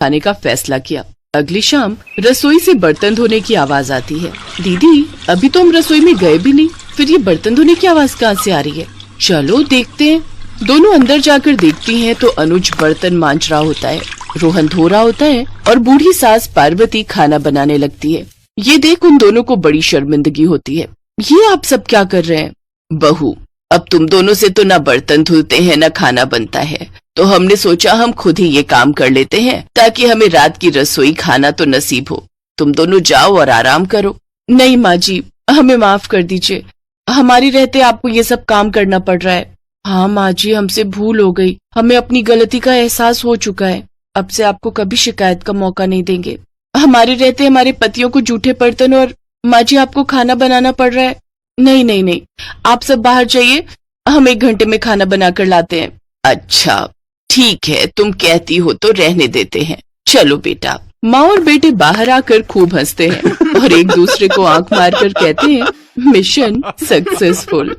खाने का फैसला किया। अगली शाम रसोई से बर्तन धोने की आवाज आती है। दीदी, अभी तो हम रसोई में गए भी नहीं, फिर ये बर्तन धोने की आवाज कहाँ से आ रही है? चलो देखते हैं। दोनों अंदर जाकर देखती हैं तो अनुज बर्तन मांज रहा होता है, रोहन धो रहा होता है और बूढ़ी सास पार्वती खाना बनाने लगती है। ये देख उन दोनों को बड़ी शर्मिंदगी होती है। ये आप सब क्या कर रहे हैं? बहू, अब तुम दोनों से तो ना बर्तन धुलते हैं ना खाना बनता है, तो हमने सोचा हम खुद ही ये काम कर लेते हैं ताकि हमें रात की रसोई खाना तो नसीब हो। तुम दोनों जाओ और आराम करो। नहीं माँ जी, हमें माफ कर दीजिए, हमारी रहते आपको ये सब काम करना पड़ रहा है। हाँ माँ जी, हमसे भूल हो गई, हमें अपनी गलती का एहसास हो चुका है। अब से आपको कभी शिकायत का मौका नहीं देंगे। हमारे रहते हमारे पतियों को जूठे बर्तन और माँ जी आपको खाना बनाना पड़ रहा है। नहीं नहीं नहीं, आप सब बाहर जाइए, हम 1 घंटे में खाना बनाकर लाते हैं। अच्छा ठीक है, तुम कहती हो तो रहने देते हैं। चलो बेटा। माँ और बेटे बाहर आकर खूब हंसते हैं और एक दूसरे को आंख मारकर कहते हैं, मिशन सक्सेसफुल।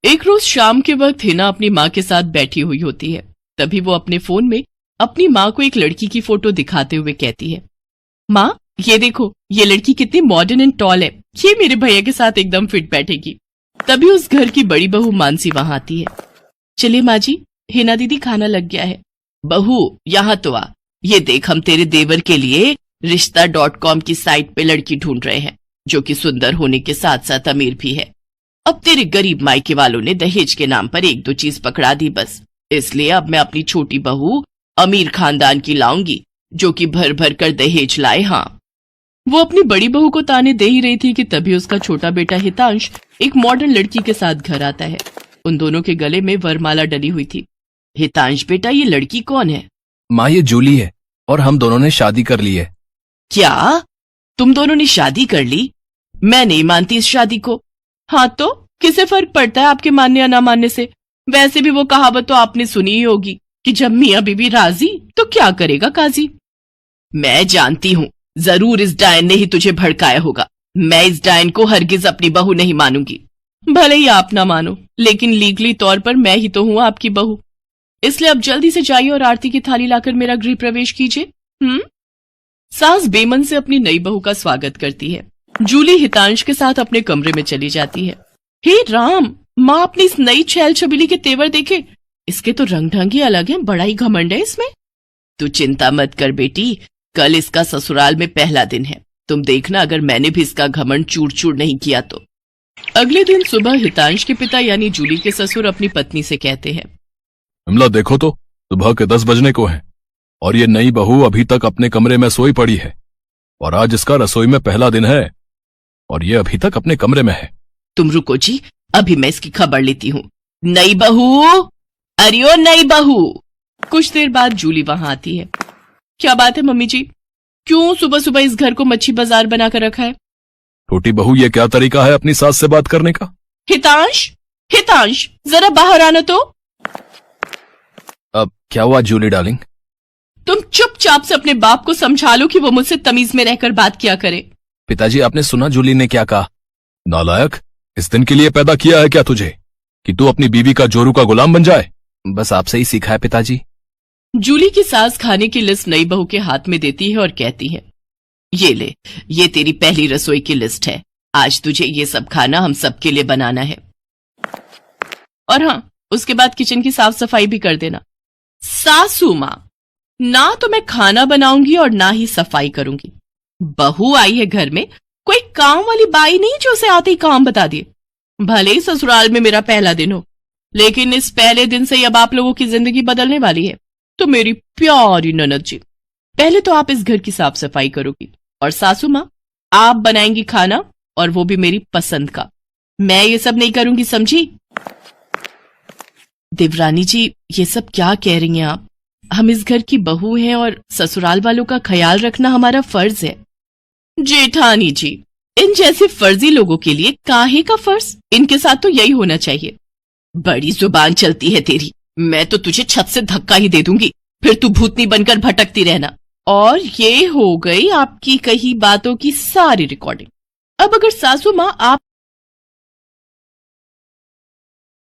एक रोज शाम के वक्त हिना अपनी माँ के साथ बैठी हुई होती है। तभी वो अपने फोन में अपनी माँ को एक लड़की की फोटो दिखाते हुए कहती है, माँ ये देखो, ये लड़की कितनी मॉडर्न एंड टॉल है, ये मेरे भैया के साथ एकदम फिट बैठेगी। तभी उस घर की बड़ी बहू मानसी वहां आती है। चलिए माँ जी, हिना दीदी खाना लग गया है। बहू यहाँ तो आ, ये देख हम तेरे देवर के लिए रिश्ता.com की साइट पे लड़की ढूंढ रहे हैं, जो कि सुंदर होने के साथ साथ अमीर भी है। अब तेरे गरीब मायके वालों ने दहेज के नाम पर 1-2 चीज पकड़ा दी बस, इसलिए अब मैं अपनी छोटी बहू अमीर खानदान की लाऊंगी, जो कि भर भर कर दहेज लाए। हाँ, वो अपनी बड़ी बहू को ताने दे ही रही थी कि तभी उसका छोटा बेटा हितांश एक मॉडर्न लड़की के साथ घर आता है। उन दोनों के गले में वरमाला डली हुई थी। हितांश बेटा, ये लड़की कौन है? माँ ये जूली है और हम दोनों ने शादी कर ली है। क्या? तुम दोनों ने शादी कर ली? मैं नहीं मानती इस शादी को। हाँ तो किसे फर्क पड़ता है आपके मानने या ना मानने से? वैसे भी वो कहावत तो आपने सुनी ही होगी कि जब मियाँ बीबी राजी तो क्या करेगा काजी। मैं जानती हूँ, जरूर इस डायन ने ही तुझे भड़काया होगा। मैं इस डायन को हरगिज अपनी बहू नहीं मानूंगी। भले ही आप ना मानो, लेकिन लीगली तौर पर मैं ही तो हूँ आपकी बहू। इसलिए अब जल्दी से जाइए और आरती की थाली लाकर मेरा गृह प्रवेश कीजिए। सास बेमन से अपनी नई बहू का स्वागत करती है। जूली हितांश के साथ अपने कमरे में चली जाती है। हे राम, माँ अपनी इस नई छैल छबीली के तेवर देखे, इसके तो रंग ढंग ही अलग है, बड़ा ही घमंड है इसमें। तू चिंता मत कर बेटी, कल इसका ससुराल में पहला दिन है, तुम देखना अगर मैंने भी इसका घमंड चूर चूर नहीं किया तो। अगले दिन सुबह हितांश के पिता यानी जूली के ससुर अपनी पत्नी से कहते हैं, विमला देखो तो, सुबह के 10 बजने को हैं और ये नई बहू अभी तक अपने कमरे में सोई पड़ी है, और आज इसका रसोई में पहला दिन है और ये अभी तक अपने कमरे में है। तुम रुको जी, अभी मैं इसकी खबर लेती हूँ। नई बहू, अरे ओ नई बहू। कुछ देर बाद जूली वहां आती है। क्या बात है मम्मी जी, क्यों सुबह सुबह इस घर को मच्छी बाजार बनाकर रखा है? छोटी बहू, ये क्या तरीका है अपनी सास से बात करने का? हितांश, हितांश जरा बाहर आना तो। अब क्या हुआ जूली डार्लिंग? तुम चुपचाप से अपने बाप को समझा लो कि वो मुझसे तमीज में रहकर बात किया करे। पिताजी, आपने सुना जूली ने क्या कहा? नालायक, इस दिन के लिए पैदा किया है क्या तुझे कि तू अपनी बीवी का जोरू का गुलाम बन जाए? बस आपसे ही सीखा है पिताजी। जूली की सास खाने की लिस्ट नई बहू के हाथ में देती है और कहती है, ये ले, ये तेरी पहली रसोई की लिस्ट है, आज तुझे ये सब खाना हम सबके लिए बनाना है। और हाँ, उसके बाद किचन की साफ सफाई भी कर देना। सासू माँ, ना तो मैं खाना बनाऊंगी और ना ही सफाई करूंगी। बहू आई है घर में, कोई काम वाली बाई नहीं जो उसे आते ही काम बता दिए। भले ही ससुराल में मेरा पहला दिन हो, लेकिन इस पहले दिन से अब आप लोगों की जिंदगी बदलने वाली है। तो मेरी प्यारी ननद जी, पहले तो आप इस घर की साफ सफाई करोगी और सासू माँ आप बनाएंगी खाना, और वो भी मेरी पसंद का। मैं ये सब नहीं करूंगी, समझी? देवरानी जी, ये सब क्या कह रही हैं आप? हम इस घर की बहू हैं और ससुराल वालों का ख्याल रखना हमारा फर्ज है। जेठानी जी, इन जैसे फर्जी लोगों के लिए काहे का फर्ज? इनके साथ तो यही होना चाहिए। बड़ी जुबान चलती है तेरी, मैं तो तुझे छत से धक्का ही दे दूंगी, फिर तू भूतनी बनकर भटकती रहना। और ये हो गई आपकी कही बातों की सारी रिकॉर्डिंग। अब अगर सासू माँ आप